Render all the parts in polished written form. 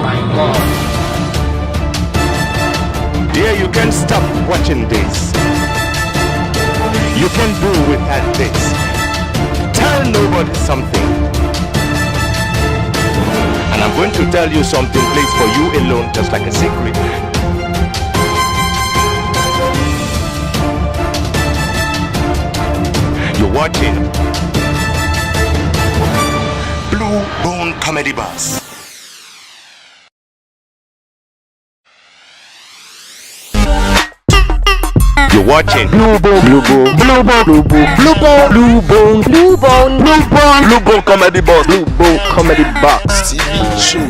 my God. Dear, you can't stop watching this. You can do without this. Tell nobody something. And I'm going to tell you something, please, for you alone, just like a secret. You're watching Bluebone Comedy Bus. You're watching Bluebone Comedy Bus. Bluebone Comedy Box TV show.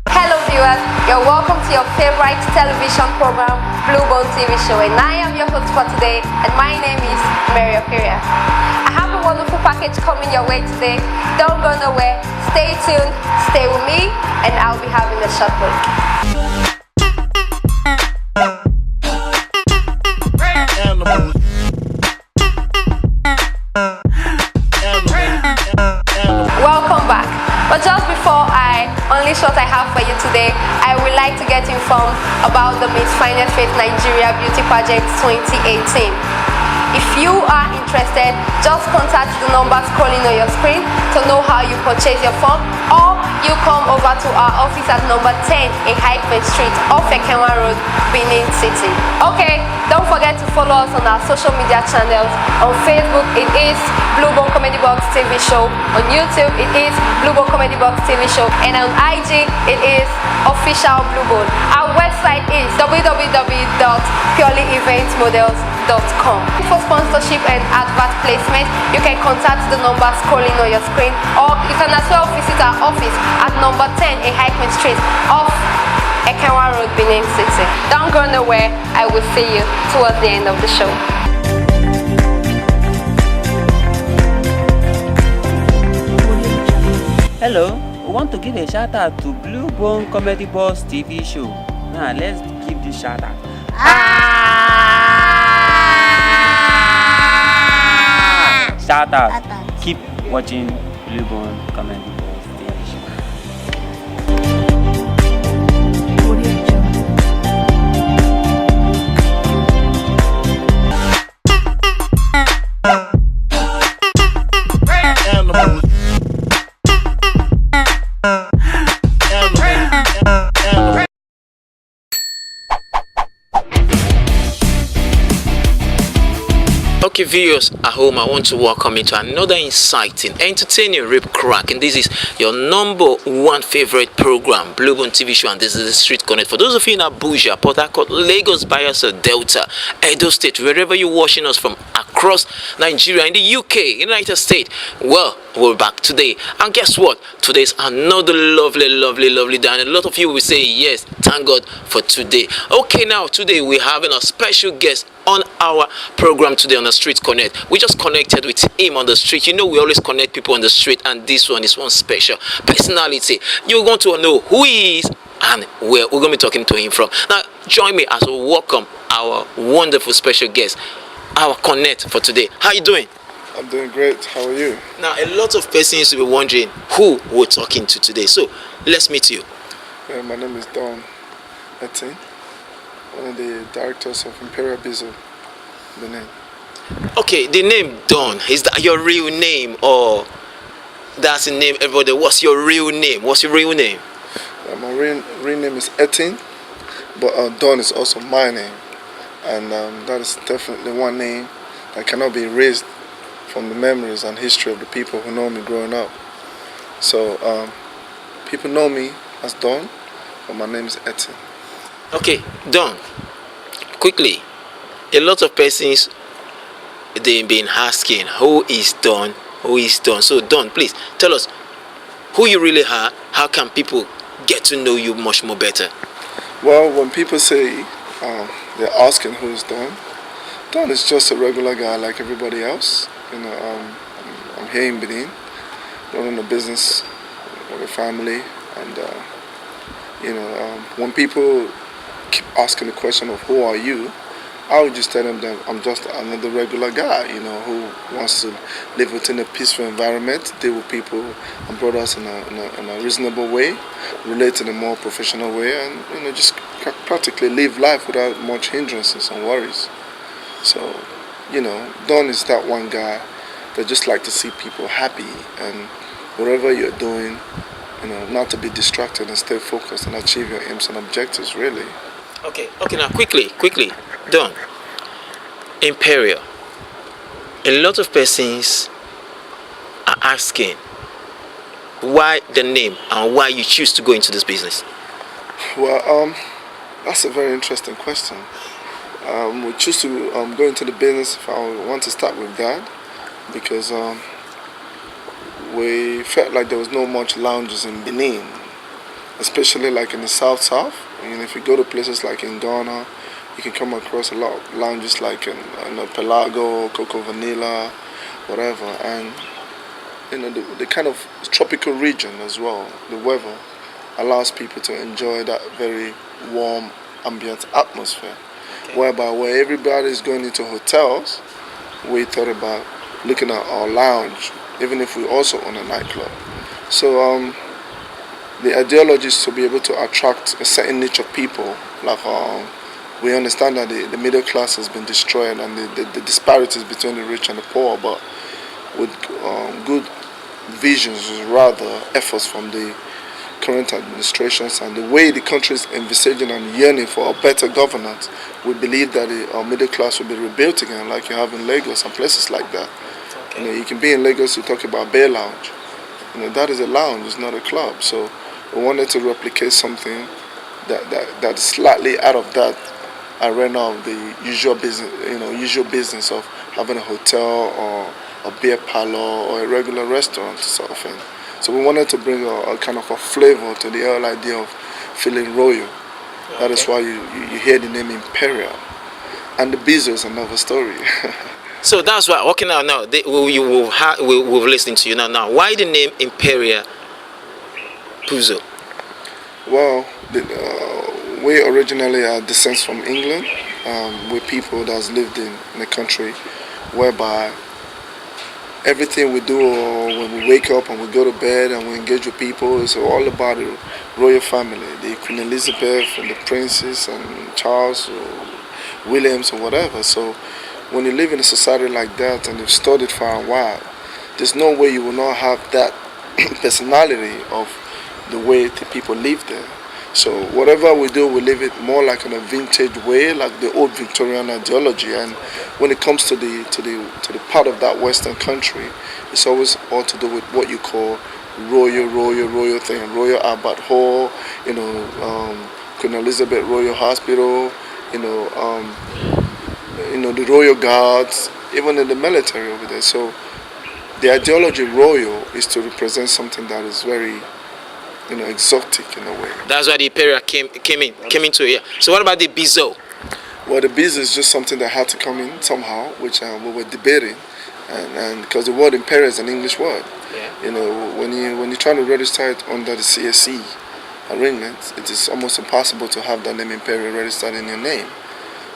Hello viewers, you're welcome to your favorite television program, Bluebone TV show, and I am your host for today, and my name is Mary Operia. I have a wonderful package coming your way today. Don't go nowhere, stay tuned, stay with me, and I'll be having a short break. Welcome back. But just before I unleash what I have for you today, I would like to get informed about the Miss Finest Faith Nigeria Beauty Pageant 2018. If you are interested, just contact the number scrolling on your screen to know how you purchase your form, or you come over to our office at number 10 in Highfield Street off Ekenwa Road, Benin City. Okay, don't forget to follow us on our social media channels. On Facebook, it is Bluebone Comedy Box TV Show. On YouTube, it is Bluebone Comedy Box TV Show. And on IG, it is Official Bluebone. Our website is www.purelyeventsmodels.com. For sponsorship and advert placement, you can contact the number scrolling on your screen, or you can as well visit our office at number 10 in Highfield Street off Ekenwa Road, Benin City. Don't go nowhere. I will see you towards the end of the show. Hello, we want to give a shout out to Bluebone Comedy Boss TV show. Now let's give this shout out. Shout out. Keep watching Bluebone Comedy Boss TV show. Okay, viewers at home, I want to welcome you to another exciting, entertaining, rip crack, and this is your number one favorite program, Bluebone TV show, and this is the Street Connect. For those of you in Abuja, Port Harcourt, Lagos, Bayelsa, Delta, Edo State, wherever you're watching us from across Nigeria, in the UK, United States, well, we're back today, and guess what? Today's another lovely day, and a lot of you will say yes, thank God for today. Okay, now today we're having a special guest on our program today on the Street Connect. We just connected with him on the street. You know, we always connect people on the street, and this one is one special personality. You're going to know who he is and where we're going to be talking to him from. Now, join me as we welcome our wonderful special guest, our connect for today. How you doing? I'm doing great. How are you? Now, a lot of persons will be wondering who we're talking to today. So, let's meet you. My name is Don Etin, one of the directors of Imperial Bizzle, Benin. Okay, the name Don, is that your real name, or that's the name everybody? What's your real name? What's your real name? My real name is Etin, but Don is also my name, and that is definitely one name that cannot be erased from the memories and history of the people who know me growing up. So people know me as Don, but my name is Etin. Okay, Don, quickly, a lot of persons, they've been asking, who is Don? Who is Don? So Don, please tell us who you really are. How can people get to know you much more better? Well, when people say they're asking who is Don, Don is just a regular guy like everybody else. You know, I'm here in Benin, running a business with a family, and when people keep asking the question of who are you, I would just tell them that I'm just another regular guy, who wants to live within a peaceful environment, deal with people and brothers in a reasonable way, relate in a more professional way, and just practically live life without much hindrances and worries. So, Don is that one guy that just like to see people happy, and whatever you're doing, not to be distracted and stay focused and achieve your aims and objectives, really. Okay, now quickly, Don. Imperial. A lot of persons are asking why the name and why you choose to go into this business. Well, that's a very interesting question. We choose to go into the business, if I want to start with that, because we felt like there was no much lounges in Benin, especially like in the South. If you go to places like in Ghana, you can come across a lot of lounges like in Pelago, Coco Vanilla, whatever, and the kind of tropical region as well. The weather allows people to enjoy that very warm ambient atmosphere. Okay. Whereby where everybody is going into hotels, we thought about looking at our lounge, even if we also own a nightclub. So the ideology is to be able to attract a certain niche of people. Like we understand that the middle class has been destroyed and the disparities between the rich and the poor, but with good visions, rather efforts from the current administrations and the way the country is envisaging and yearning for a better governance, we believe that the middle class will be rebuilt again, like you have in Lagos and places like that. Okay. You can be in Lagos, you talk about Bay Lounge. That is a lounge, it's not a club. So we wanted to replicate something that's slightly out of that arena of the usual business of having a hotel or a beer parlor or a regular restaurant sort of thing. So we wanted to bring a kind of a flavor to the whole idea of feeling royal. Okay. That is why you hear the name Imperial. And the Bizo is another story. So that's why, okay, now we've listened to you now. Why the name Imperial Bizo? Well, we originally are descent from England. We're people that's lived in the country whereby everything we do, or when we wake up and we go to bed and we engage with people, is all about the royal family, the Queen Elizabeth and the princes and Charles or Williams or whatever. So when you live in a society like that and you've studied for a while, there's no way you will not have that personality of the way the people live there. So whatever we do, we live it more like in a vintage way, like the old Victorian ideology. And when it comes to the part of that Western country, it's always all to do with what you call royal thing. Royal Albert Hall, Queen Elizabeth Royal Hospital, the Royal Guards, even in the military over there. So the ideology royal is to represent something that is very exotic in a way. That's why the Imperial came into it. So what about the Bizo? Well, the Bizo is just something that had to come in somehow, which we were debating, and because the word Imperial is an English word. Yeah. When you're trying to register it under the CSE arrangement, it is almost impossible to have that name Imperial registered in your name.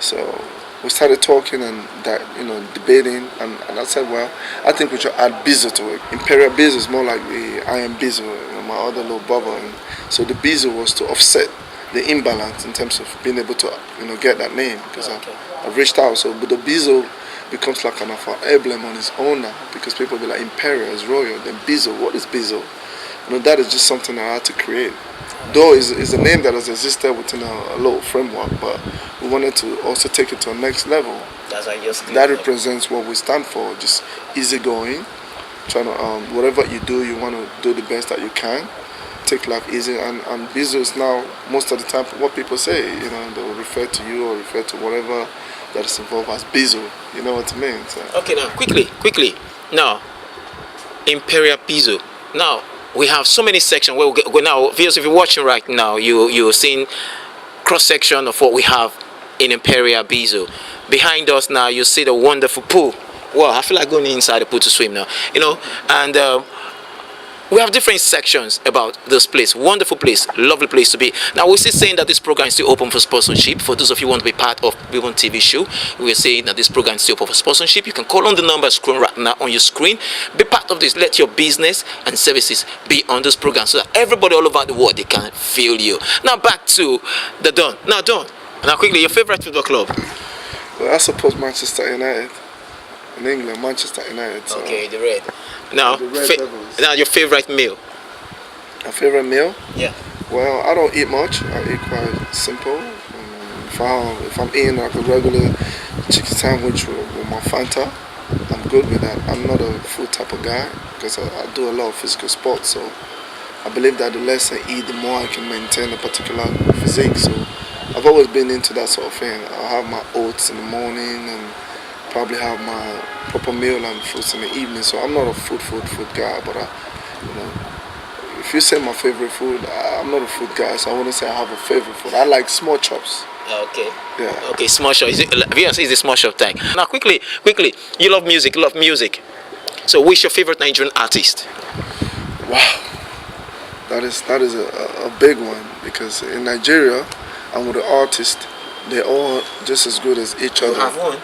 So we started talking and debating, and I said, well, I think we should add Bizo to it. Imperial Bizo is more like the I am Bizo, my other little brother. And so the Bizo was to offset the imbalance in terms of being able to get that name, because I've reached out. So but the Bizo becomes like kind of an emblem on its own now, because people be like Imperial is royal, then Bizo, what is Bizo? That is just something I had to create. Though it's a name that has existed within a little framework, but we wanted to also take it to a next level. That represents what we stand for, just easygoing, trying to, whatever you do, you want to do the best that you can, take life easy, and Bizo is now, most of the time, what people say, they will refer to you or refer to whatever that is involved as Bizo, you know what I mean? So. Okay, now, quickly, now, Imperial Bizo, now, we have so many sections where we go now. Viewers, if you're watching right now, you're seeing cross-section of what we have in Imperial Bizo. Behind us now, you see the wonderful pool. Wow, I feel like going inside the pool to swim now. And we have different sections about this place. Wonderful place, lovely place to be. Now we're still saying that this program is still open for sponsorship. For those of you who want to be part of Bluebone TV show, we're saying that this program is still open for sponsorship. You can call on the number scrolling right now on your screen. Be part of this. Let your business and services be on this program so that everybody all over the world, they can feel you. Now back to the Don. Now Don, now quickly, your favorite football club? Well, I suppose Manchester United. In England, Manchester United. So Okay, the red. Now, The Red Devils. now your favorite meal? my favorite meal? Yeah. Well, I don't eat much. I eat quite simple. If I'm eating like a regular chicken sandwich with my Fanta, I'm good with that. I'm not a food type of guy because I do a lot of physical sports. So I believe that the less I eat, the more I can maintain a particular physique. So I've always been into that sort of thing. I'll have my oats in the morning and probably have my proper meal and fruits in the evening. So I'm not a food guy, but if you say my favorite food, I'm not a food guy, so I wouldn't say I have a favorite food. I like small chops. Okay. Yeah. Okay, small shop. Is the small shop type? Now, quickly, you love music. So, which your favorite Nigerian artist? Wow, that is a big one because in Nigeria, and with the artists, they're all just as good as each other. one.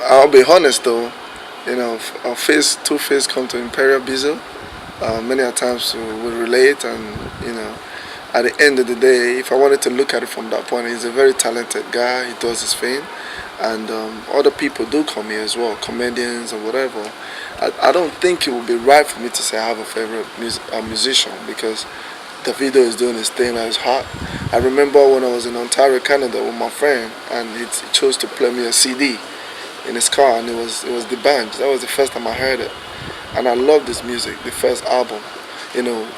I'll be honest though, our Two-Face come to Imperial Bizo. Many a times we relate, and at the end of the day, if I wanted to look at it from that point, he's a very talented guy. He does his thing, and other people do come here as well, comedians or whatever. I don't think it would be right for me to say I have a favorite musician because Davido is doing his thing that is hot. I remember when I was in Ontario, Canada with my friend, and he chose to play me a CD in his car, and it was the band. That was the first time I heard it, and I love this music. The first album,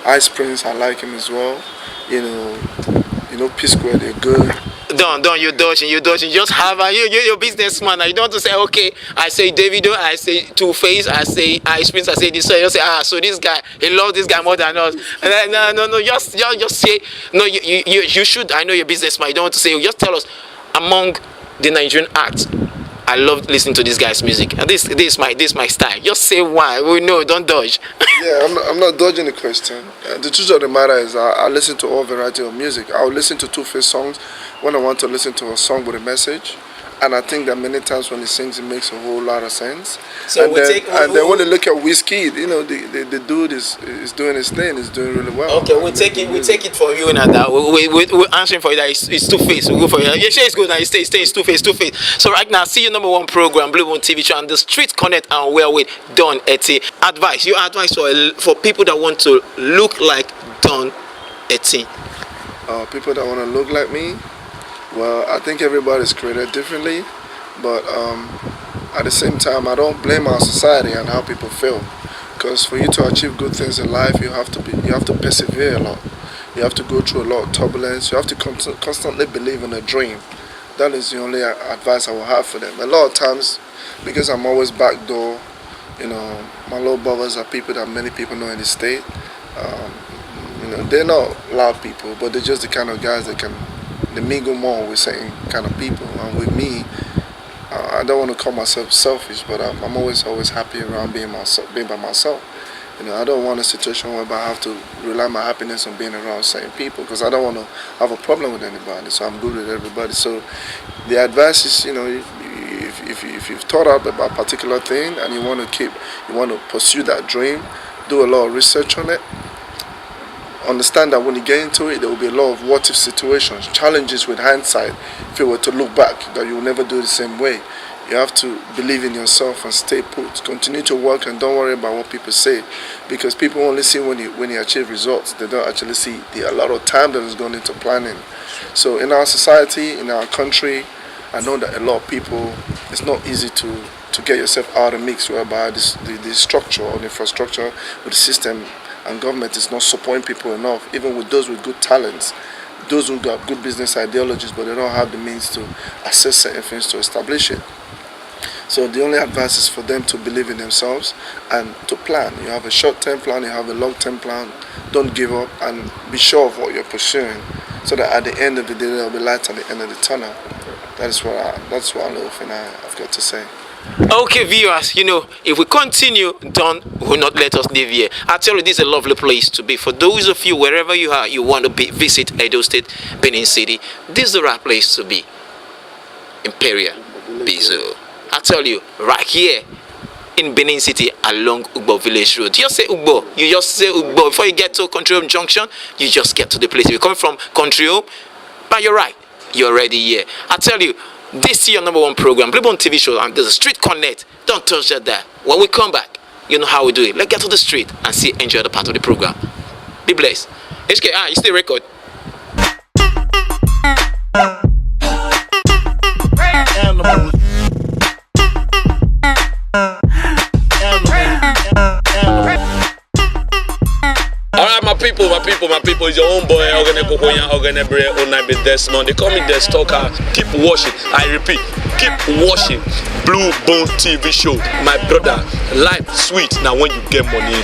Ice Prince, I like him as well. P Square, they're good. Don't you dodging. Just have you're a businessman. You don't want to say, okay, I say Davido, I say Two-Face, I say Ice Prince, I say this. So you say, so this guy, he loves this guy more than us. No. Just say, no. You should. I know you're a businessman. You don't want to say. Just tell us among the Nigerian acts. I love listening to this guy's music, and this is my style. Just say why. We know. Don't dodge. Yeah, I'm not dodging the question. The truth of the matter is I listen to all variety of music. I'll listen to Two-Face songs when I want to listen to a song with a message. And I think that many times when he sings, it makes a whole lot of sense. So and then when you look at Wizkid, the dude is doing his thing, is doing really well. Okay, we take it for you now. That we're answering for you that it's Two-Face. We'll go for you. Yeah, sure, it's good. Now stay, it's Two-Face. So right now, see your number one program, Bluebone TV show, and the Street Connect, and we're with Don Eti. Your advice for people that want to look like Don Eti. People that want to look like me. Well, I think everybody's created differently, but at the same time, I don't blame our society and how people feel. Because for you to achieve good things in life, you have to persevere a lot. You have to go through a lot of turbulence. You have to constantly believe in a dream. That is the only advice I will have for them. A lot of times, because I'm always backdoor, my little brothers are people that many people know in the state. They're not loud people, but they're just the kind of guys that can. They mingle more with certain kind of people, and with me, I don't want to call myself selfish, but I'm always happy around being by myself. I don't want a situation where I have to rely my happiness on being around certain people because I don't want to have a problem with anybody. So I'm good with everybody. So the advice is, if you've thought out about a particular thing and you want to pursue that dream, do a lot of research on it. Understand that when you get into it, there will be a lot of what-if situations, challenges with hindsight. If you were to look back, that you will never do it the same way. You have to believe in yourself and stay put. Continue to work and don't worry about what people say, because people only see when you achieve results. They don't actually see a lot of time that is gone into planning. So in our society, in our country, I know that a lot of people, it's not easy to get yourself out of the mix, whereby the structure or the infrastructure with the system and government is not supporting people enough, even with those with good talents, those who got good business ideologies, but they don't have the means to access certain things to establish it. So the only advice is for them to believe in themselves and to plan. You have a short-term plan, you have a long-term plan. Don't give up and be sure of what you're pursuing, so that at the end of the day there will be light at the end of the tunnel. That's one little thing I've got to say. Okay, viewers, if we continue, Don will not let us live here. I tell you, this is a lovely place to be. For those of you, wherever you are, you want to visit Edo State, Benin City, this is the right place to be. Imperial Bizo. I tell you, right here in Benin City along Ugbo Village Road. You just say Ugbo. You just say Ugbo. Before you get to Country Home Junction, you just get to the place. If you're coming from Country Home, but you're right. You're already here. I tell you, this is your number one program, Bluebone TV show, and there's a Street Connect. Don't touch that there. When we come back, you know how we do it. Let's get to the street and enjoy the part of the program. Be blessed. HK, you still record? Alright, my people, it's your own boy, Desmond. They call me the stalker. Keep watching, I repeat, keep watching Bluebone TV show. My brother, life sweet now when you get money.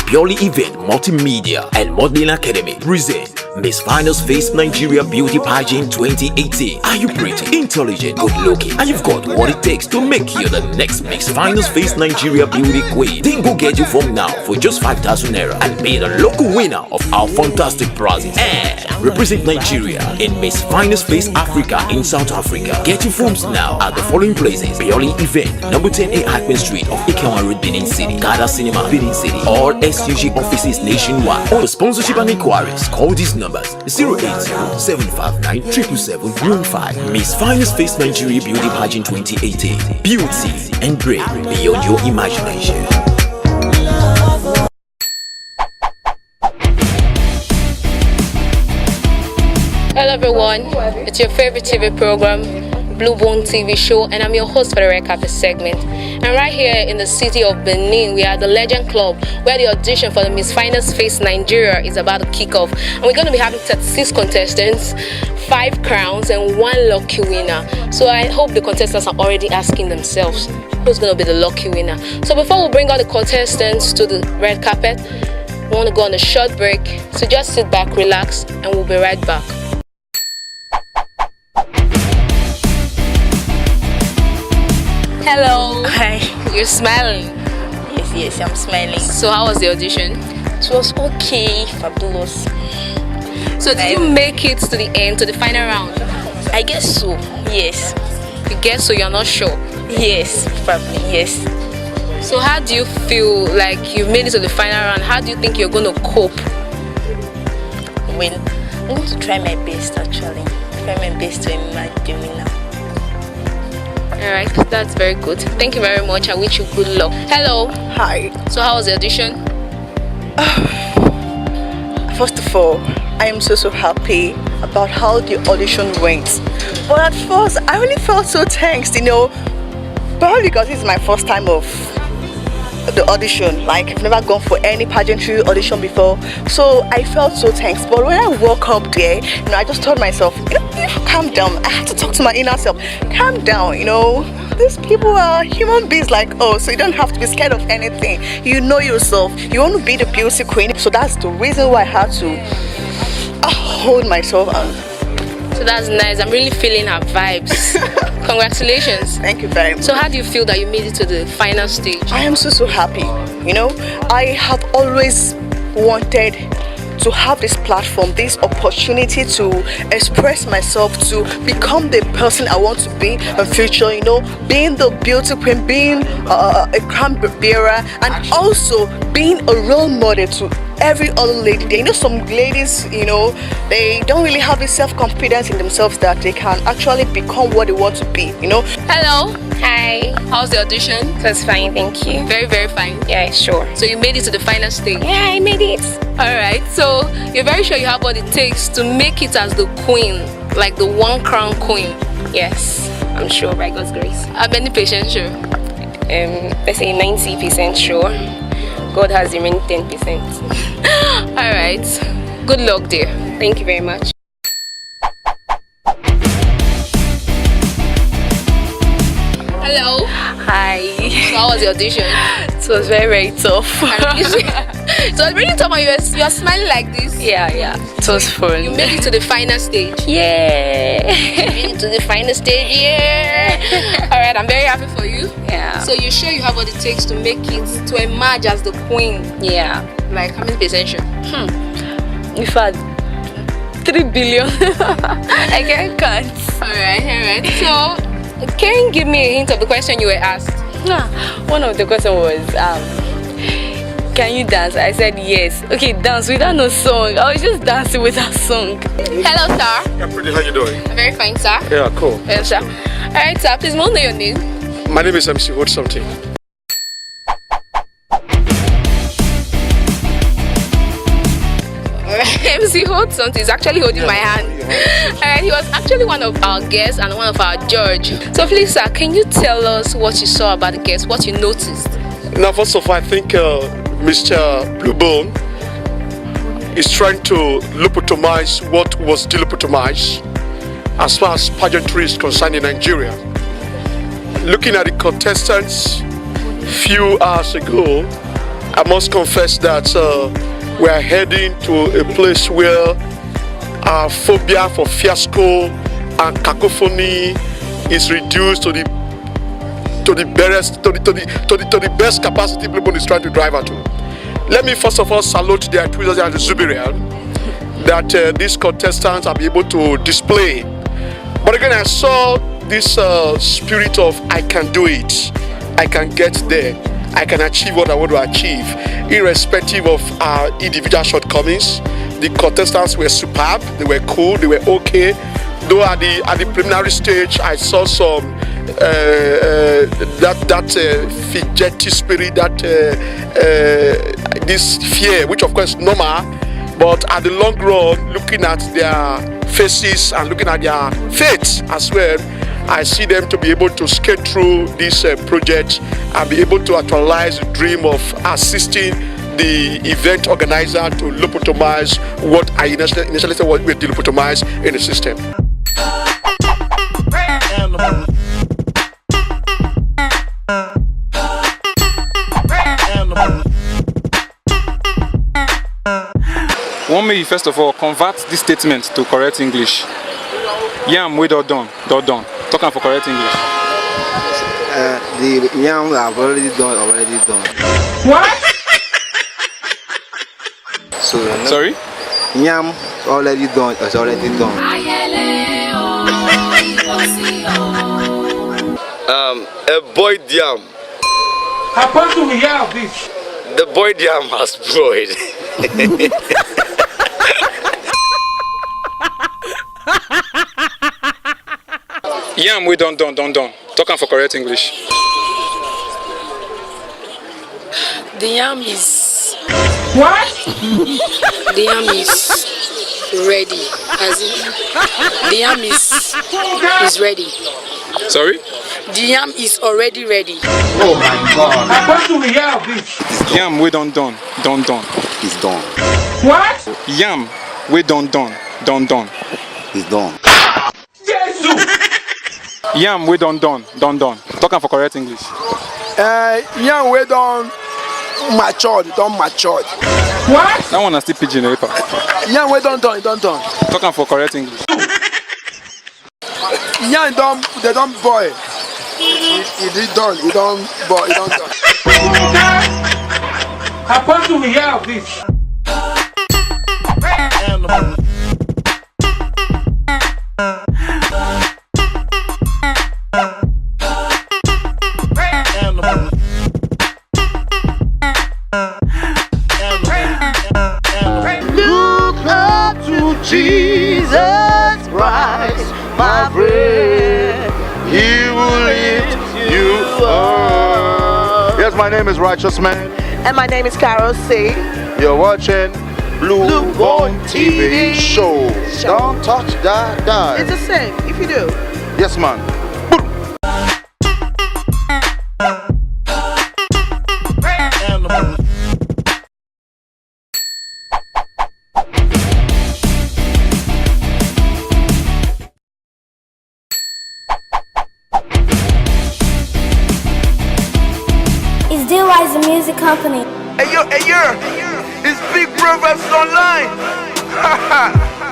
Purely Event Multimedia and Modeling Academy present Miss Finest Face Nigeria Beauty Pageant 2018. Are you pretty, intelligent, good looking, and you've got what it takes to make you the next Miss Finest Face Nigeria Beauty Queen? Then go get your form now for just 5,000 naira and be the local winner of our fantastic prizes. And represent Nigeria in Miss Finest Face Africa in South Africa. Get your forms now at the following places: Purely Event, number 10A Hackman Street of Ikewa Road, Benin City, Gada Cinema, Benin City, or SUG offices nationwide. For sponsorship and inquiries, call these numbers 080-759-77715. Miss Finest Face Nigeria Beauty Pageant 2018. Beauty and brain beyond your imagination. Hello everyone, it's your favorite TV program, Bluebone TV show, and I'm your host for the Red Carpet segment. And right here in the city of Benin, we are at the Legend Club, where the audition for the Miss Finest Face Nigeria is about to kick off. And we're going to be having 36 contestants, 5 crowns, and 1 lucky winner. So I hope the contestants are already asking themselves, who's going to be the lucky winner? So before we bring all the contestants to the red carpet, we want to go on a short break. So just sit back, relax, and we'll be right back. Hello. Hi. You're smiling. Yes, I'm smiling. So how was the audition? It was okay, fabulous. So did you make it to the end, to the final round? I guess so, yes. You guess so, you're not sure? Yes, probably, yes. So how do you feel like you've made it to the final round? How do you think you're going to cope? Well, I'm going to try my best actually. Try my best to emerge the winner. Alright, that's very good. Thank you very much. I wish you good luck. Hello. Hi. So how was the audition? First of all, I am so happy about how the audition went. But at first, I really felt so tense, probably because it's my first time of the audition. Like, I've never gone for any pageantry audition before, so I felt so tense. But when I woke up there, I just told myself, calm down. I had to talk to my inner self. Calm down, these people are human beings like us, so you don't have to be scared of anything. You know yourself. You want to be the beauty queen. So that's the reason why I had to hold myself on. So that's nice. I'm really feeling her vibes. Congratulations. Thank you very much. So how do you feel that you made it to the final stage? I am so happy. I have always wanted to have this platform, this opportunity to express myself, to become the person I want to be in the future, being the beauty queen, being a crown bearer, and also being a role model to every other lady. Some ladies, they don't really have this self-confidence in themselves that they can actually become what they want to be, Hello. Hi. How's the audition? It was fine, thank you. Very, very fine. Yeah, sure. So you made it to the final stage? Yeah, I made it. Alright, so you're very sure you have what it takes to make it as the queen, like the 1 crown queen? Yes, I'm sure by God's grace. How many patients sure? Let's say 90% sure. God has the remaining 10%. Alright, good luck dear. Thank you very much. Hello. Hi. So how was the audition? It was very, very tough. So it's really tough, and you are smiling like this. Yeah. It was fun. You made it to the final stage. Yeah. You made it to the final stage. Yeah. All right, I'm very happy for you. Yeah. So you sure you have what it takes to make it, to emerge as the queen? Yeah. Like how many percent sure? In fact, 3 billion. I can't count. All right. So can you give me a hint of the question you were asked? One of the questions was, can you dance? I said yes. Okay, dance without no song. I was just dancing without song. Hello, sir. Yeah, pretty. How you doing? I'm very fine, sir. Yeah, cool. Yes, sir. All right, sir. Please, may I know your name? My name is MC. Hold something. MC hold something. He's actually holding my hand. Alright, he was actually one of our guests and one of our judge. So please, sir, can you tell us what you saw about the guests, what you noticed? Now, first of all, I think Mr. Bluebone is trying to lobotomize what was delobotomized as far as pageantry is concerned in Nigeria. Looking at the contestants few hours ago, I must confess that we are heading to a place where our phobia for fiasco and cacophony is reduced to the best capacity Bluebone is trying to drive her to. Let me first of all salute their enthusiasm and exuberance that these contestants are able to display. But again, I saw this spirit of I can do it, I can get there, I can achieve what I want to achieve, irrespective of our individual shortcomings. The contestants were superb, they were cool, they were okay. Though at the preliminary stage, I saw some fidgety spirit, this fear, which of course is normal. But at the long run, looking at their faces and looking at their fates as well, I see them to be able to skate through this project and be able to actualize the dream of assisting the event organizer to lobotomize what I initially said was to lobotomize in the system. Want me first of all convert this statement to correct English. Yam we don't done. Talking for correct English. The yam I've already done. What? So sorry? Yam already done. It's already done. A boy yam. How about do we have this? The boy yam has boiled. Yam we don't. Talking for correct English. The yam is. What? The yam is ready. As in, the yam is ready. Sorry? The yam is already ready. Oh my God! How about do we have this? Yam we don't done. It's done. What? Yam we don't done. It's done. Yam we don't done. Talking for correct English. Yam we don't matured. What? That one is still pidgin paper. Yam we don't done. Talking for correct English. Yam they don't boil. It don't boil. It don't done. How about do we have this? Look up to Jesus Christ, my friend. He will lift you up. Yes, my name is Righteous Man. And my name is Carol C. You're watching Bluebone TV show. Don't touch that dial. It's the same if you do. Yes, man. Is Deal Wise a music company? Hey, yo. It's Big Bro versus Online.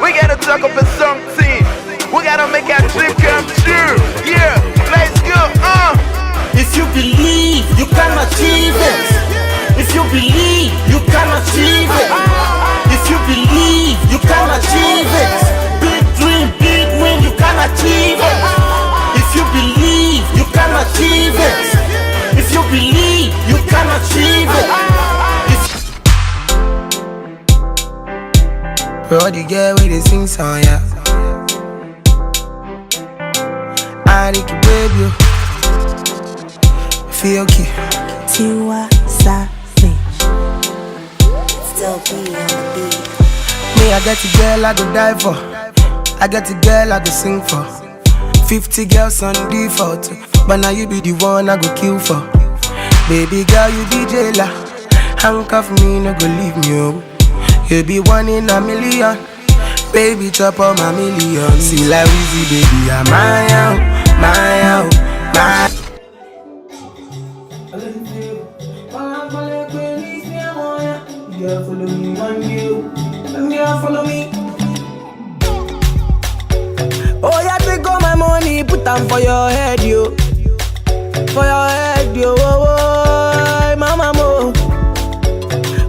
We gotta talk about something. We gotta make our dream come true. Yeah, let's go. If you believe, you can achieve it. If you believe, you can achieve it. If you believe, you can achieve it. Big dream, big win, you can achieve it. If you believe, you can achieve it. If you believe, you can achieve it. Bro, the girl with the sing song, yeah. I need to baby, feel key. Tiwa Savage, still be on the beat. Me, I get a girl I go die for. I get a girl I go sing for. 50 girls on default, but now you be the one I go kill for. Baby girl, you be jailer. Handcuff me, no go leave me, oh. You be one in a million. Baby, chop on my million. See like Weezy, baby, I'm my out, my out, my. Girl, follow me, man, you. Girl, follow me. Oh, yeah, take all my money, put them for your head, yo. For your head, yo. Oh, oh, mama, mo.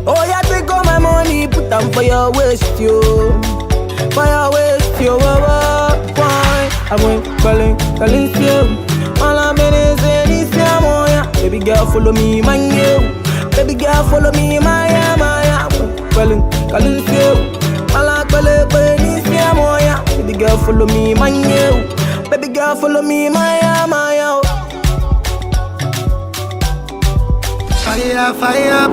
Oh, yeah, take all my money, put them for your waist, yo. For your waist, yo. Oh, oh, why? I went calling, you. All I'm in is yeah. Baby girl, follow me, man, you. Baby girl, follow me, Maya. Calling you. All I'm calling, yeah. Baby girl, follow me, man, you. Baby girl, follow me, Maya. Fire, fire.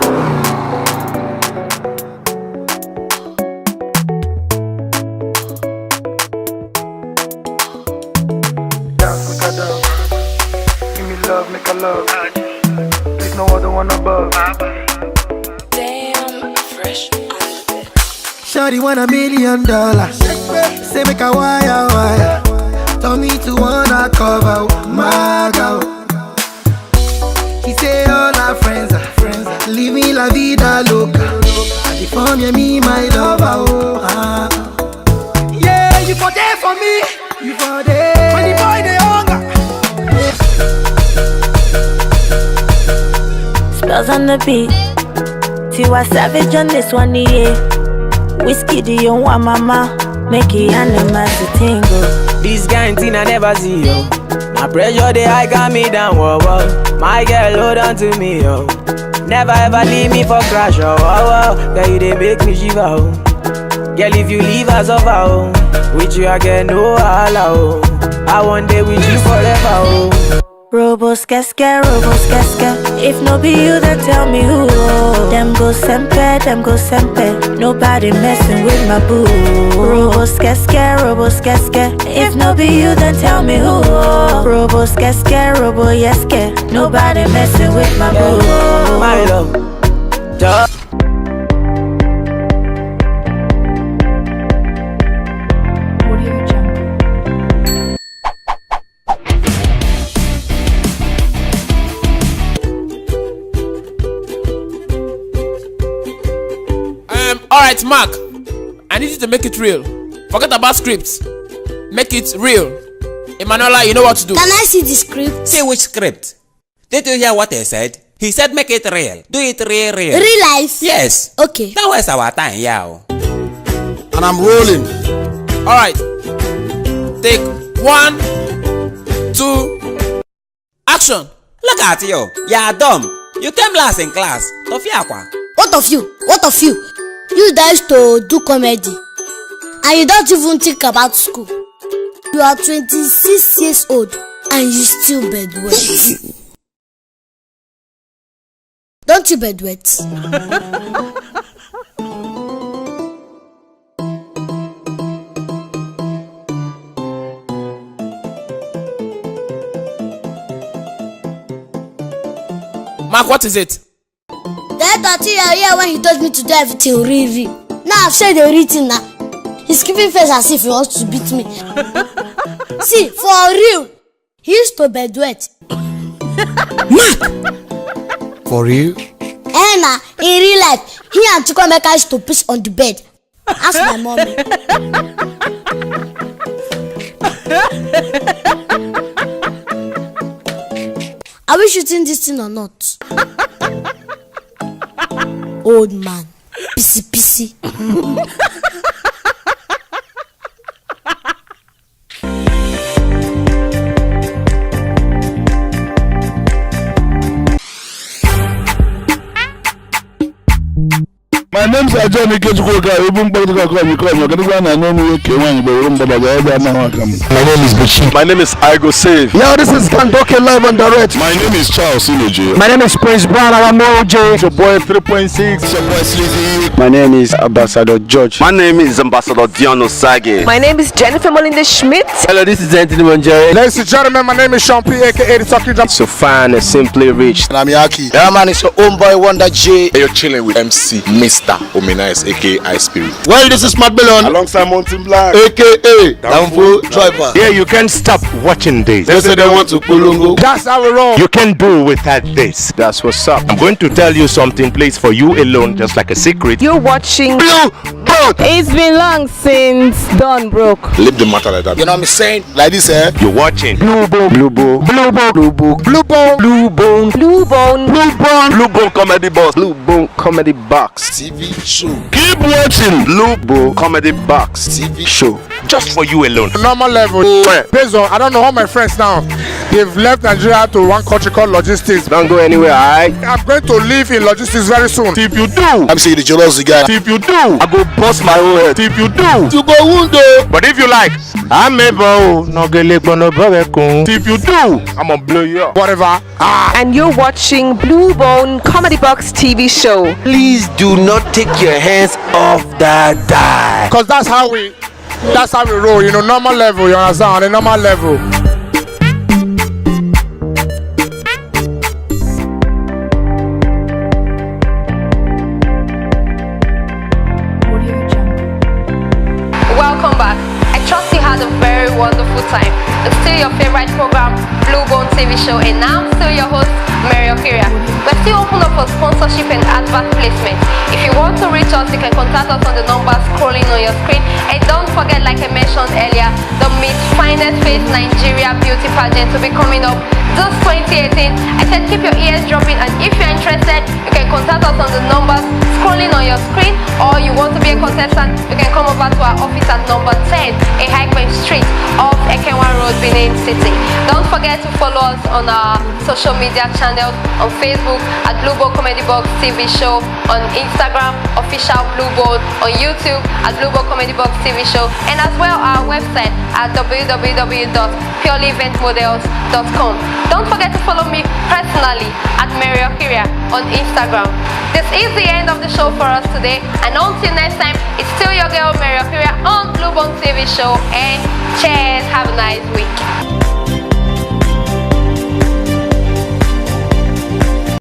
Give me love, make a love. There's no other one above. Damn, fresh on the bed. Shawty want $1 million. Say make a wire. Told me to wanna cover my girl. She say all our friends are living la vida loca. And if only me, my lover, oh. Yeah, you for there for me. You for there. When the boy they hunger. Spells on the beat. Tiwa Savage on this one, yeah. Whiskey, do you want mama? Make it animals to tingle. This kind thing I never see, yo. My pressure, they high got me down, whoa, whoa. My girl, hold on to me, yo. Never ever leave me for crash, oh, oh, oh. Girl, you they make me shiver, oh. Girl, if you leave us over, oh. With you, I get no allow, oh. I one day with you forever, oh. Robos casca. If no be you, then tell me who. Them go sempe. Nobody messing with my boo. Robos casca. If no be you, then tell me who. Robos casca. Nobody messing with my boo. My love, just. Alright, Mark, I need you to make it real. Forget about scripts. Make it real. Emanuela, you know what to do. Can I see the script? See which script? Did you hear what he said? He said make it real. Do it real. Real life? Yes. Okay. Don't waste our time, yeah. And I'm rolling. Alright. Take 1, 2, action. Look at you. You're dumb. You came last in class. Tofiakwa. What of you? You guys to do comedy. And you don't even think about school. You are 26 years old and you still bedwet. Don't you bedwet? Mark, what is it? That you are here when he told me to do everything really. Now I've said everything now. He's keeping face as if he wants to beat me. See, for real, he used to bedwet. For real? Nah, In real life, he and Chukwemeka used to piss on the bed. Ask my mommy. Are we shooting this thing or not? Old man. Pissy. My name is Ajani Kechukoka. Even My name is Bichi. My name is Igo Save. Yo, this is Kandoke live and direct. My name is Charles Sineji. My name is Prince Brown. I'm OJ. It's your boy 3.6. It's your boy Sleazy. My name is Ambassador George. My name is Ambassador Diano Sage. My name is Jennifer Melinda Schmidt. Hello, this is Anthony Monjere. Ladies and gentlemen, my name is Sean P, aka the Talking Drum. So fine and simply rich. And I'm Yaki. Yeah, man, it's your own boy Wonder J. You're chilling with MC Mr. Omenice, aka I Spirit. Well, this is Matt Bellon. Alongside Mountain Black, aka Dambo Driver. Yeah, you can't stop watching this. They say they want to Kulungu. That's how we roll. You can do without this. That's what's up. I'm going to tell you something, please, for you alone, just like a secret. You're watching Bluebone. It's been long since Dawn broke. Leave the matter like that. You know what I'm saying? Like this, eh? You're watching Bluebone. Bluebone Comedy Box. Bluebone Comedy Box TV show. Keep watching Bluebone Comedy Box TV show. Just for you alone. Normal level. Based on, I don't know how my friends now. They've left Nigeria to one country called logistics. Don't go anywhere, alright? I'm going to live in logistics very soon. If you do, I'm saying the jealousy guy. if you do, I go bust my own head. If you do, You go window. but if you like, I'm able. If you do, I'm gonna blow you up. Whatever. And you're watching Bluebone Comedy Box TV show. Please do not take your hands off that die. Because that's how we roll, you know, normal level, you understand? On a normal level. Welcome back. I trust you had a very wonderful time. It's still your favorite program, Bluebone TV show, and now I'm still your host, Mary Okiria. We're still open up for sponsorship and advert placement. If you want to reach us, you can contact us on the number scrolling on your screen. And don't forget, like I mentioned earlier, the Miss Finest Face Nigeria Beauty Pageant will be coming up this 2018. I said keep your ears dropping, and if you're interested, you can contact us on the numbers scrolling on your screen, or you want to be a contestant, you can come over to our office at number 10, A High Point Street off Ekenwa Road, Benin City. Don't forget to follow us on our social media channels on Facebook at Bluebone Comedy Box TV Show, on Instagram, official Bluebone, on YouTube at Bluebone Comedy Box TV Show, and as well our website at www.purelyeventmodels.com. Don't forget to follow me personally at Mary Okiria on Instagram. This is the end of the show for us today, and until next time, it's still your girl Mary Okiria on Bluebone TV Show, and cheers, have a nice week.